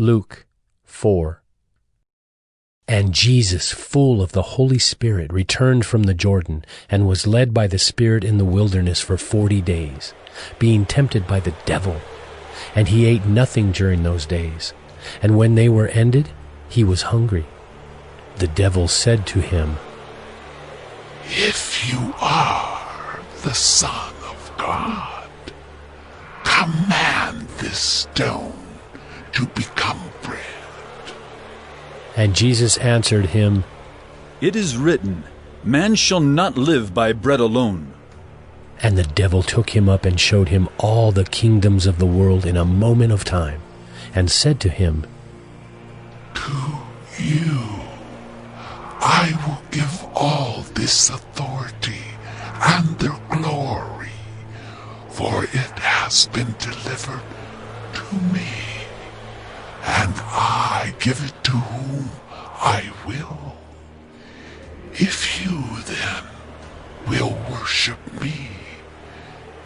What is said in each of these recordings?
Luke 4. And Jesus, full of the Holy Spirit, returned from the Jordan, and was led by the Spirit in the wilderness for 40 days, being tempted by the devil. And he ate nothing during those days. And when they were ended, he was hungry. The devil said to him, If you are the Son of God, command this stone to become bread. And Jesus answered him, It is written, Man shall not live by bread alone. And the devil took him up and showed him all the kingdoms of the world in a moment of time, and said to him, To you I will give all this authority and their glory, for it has been delivered to me, and I give it to whom I will. If you then will worship me,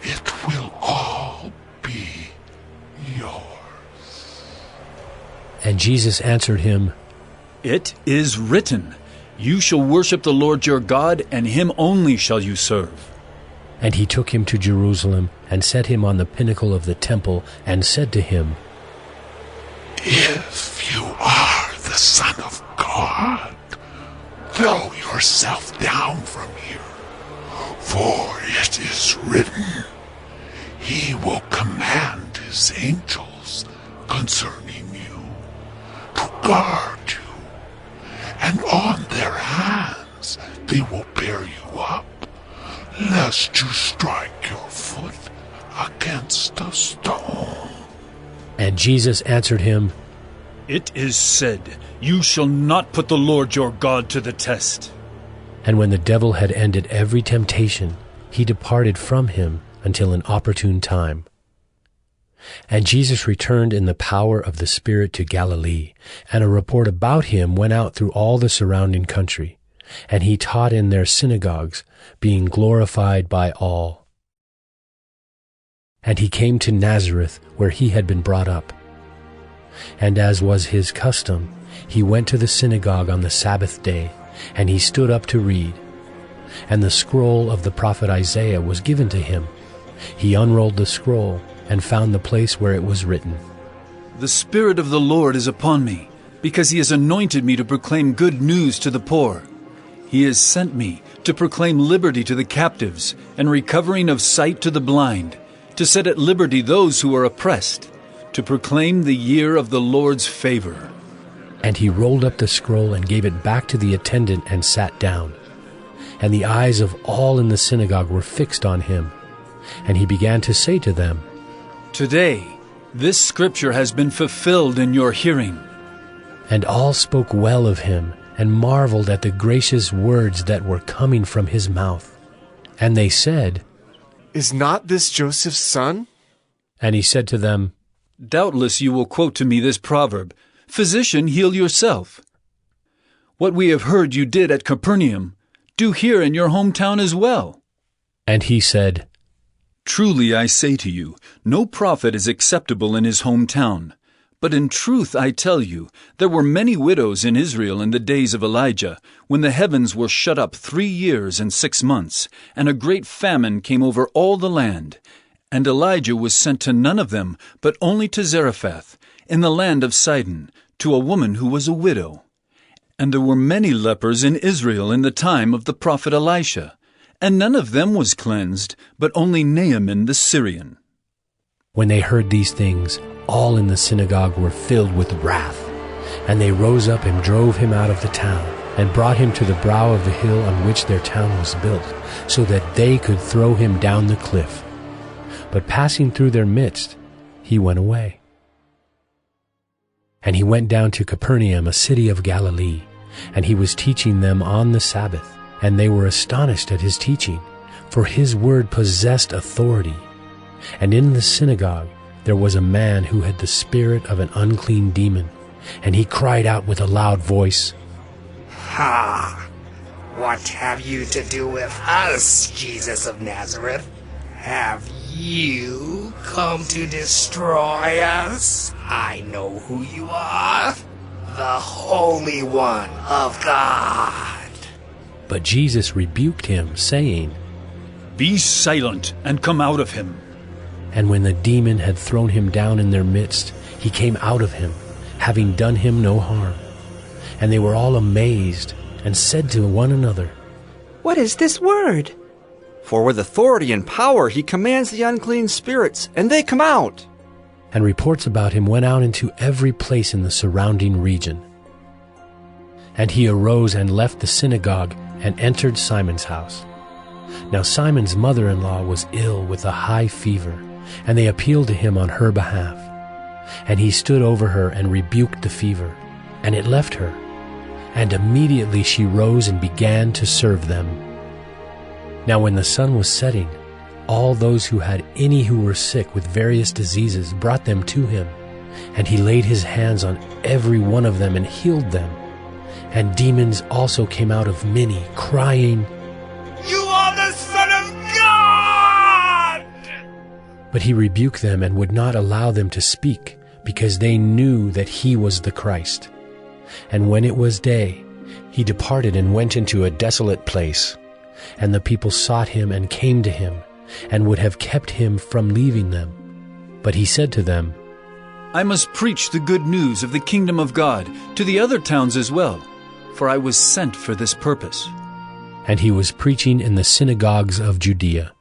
it will all be yours. And Jesus answered him, It is written, You shall worship the Lord your God, and him only shall you serve. And he took him to Jerusalem, and set him on the pinnacle of the temple, and said to him, If you are the Son of God, throw yourself down from here, for it is written, He will command His angels concerning you to guard you, and on their hands they will bear you up, lest you strike your foot against a stone. And Jesus answered him, It is said, You shall not put the Lord your God to the test. And when the devil had ended every temptation, he departed from him until an opportune time. And Jesus returned in the power of the Spirit to Galilee, and a report about him went out through all the surrounding country, and he taught in their synagogues, being glorified by all. And he came to Nazareth, where he had been brought up. And as was his custom, he went to the synagogue on the Sabbath day, and he stood up to read. And the scroll of the prophet Isaiah was given to him. He unrolled the scroll, and found the place where it was written, The Spirit of the Lord is upon me, because he has anointed me to proclaim good news to the poor. He has sent me to proclaim liberty to the captives, and recovering of sight to the blind, to set at liberty those who are oppressed, to proclaim the year of the Lord's favor. And he rolled up the scroll and gave it back to the attendant and sat down. And the eyes of all in the synagogue were fixed on him. And he began to say to them, Today, this scripture has been fulfilled in your hearing. And all spoke well of him, and marveled at the gracious words that were coming from his mouth. And they said, Is not this Joseph's son? And he said to them, Doubtless you will quote to me this proverb, Physician, heal yourself. What we have heard you did at Capernaum, do here in your hometown as well. And he said, Truly I say to you, no prophet is acceptable in his hometown. But in truth I tell you, there were many widows in Israel in the days of Elijah, when the heavens were shut up 3 years and 6 months, and a great famine came over all the land. And Elijah was sent to none of them, but only to Zarephath, in the land of Sidon, to a woman who was a widow. And there were many lepers in Israel in the time of the prophet Elisha, and none of them was cleansed, but only Naaman the Syrian. When they heard these things, all in the synagogue were filled with wrath. And they rose up and drove him out of the town, and brought him to the brow of the hill on which their town was built, so that they could throw him down the cliff. But passing through their midst, he went away. And he went down to Capernaum, a city of Galilee, and he was teaching them on the Sabbath. And they were astonished at his teaching, for his word possessed authority. And in the synagogue there was a man who had the spirit of an unclean demon, and he cried out with a loud voice, Ha! What have you to do with us, Jesus of Nazareth? Have you come to destroy us? I know who you are, the Holy One of God. But Jesus rebuked him, saying, Be silent and come out of him. And when the demon had thrown him down in their midst, he came out of him, having done him no harm. And they were all amazed, and said to one another, What is this word? For with authority and power he commands the unclean spirits, and they come out. And reports about him went out into every place in the surrounding region. And he arose and left the synagogue, and entered Simon's house. Now Simon's mother-in-law was ill with a high fever, and they appealed to him on her behalf. And he stood over her and rebuked the fever, and it left her. And immediately she rose and began to serve them. Now when the sun was setting, all those who had any who were sick with various diseases brought them to him, and he laid his hands on every one of them and healed them. And demons also came out of many, crying, You are the Son of God! But he rebuked them and would not allow them to speak, because they knew that he was the Christ. And when it was day, he departed and went into a desolate place. And the people sought him and came to him, and would have kept him from leaving them. But he said to them, I must preach the good news of the kingdom of God to the other towns as well, for I was sent for this purpose. And he was preaching in the synagogues of Judea.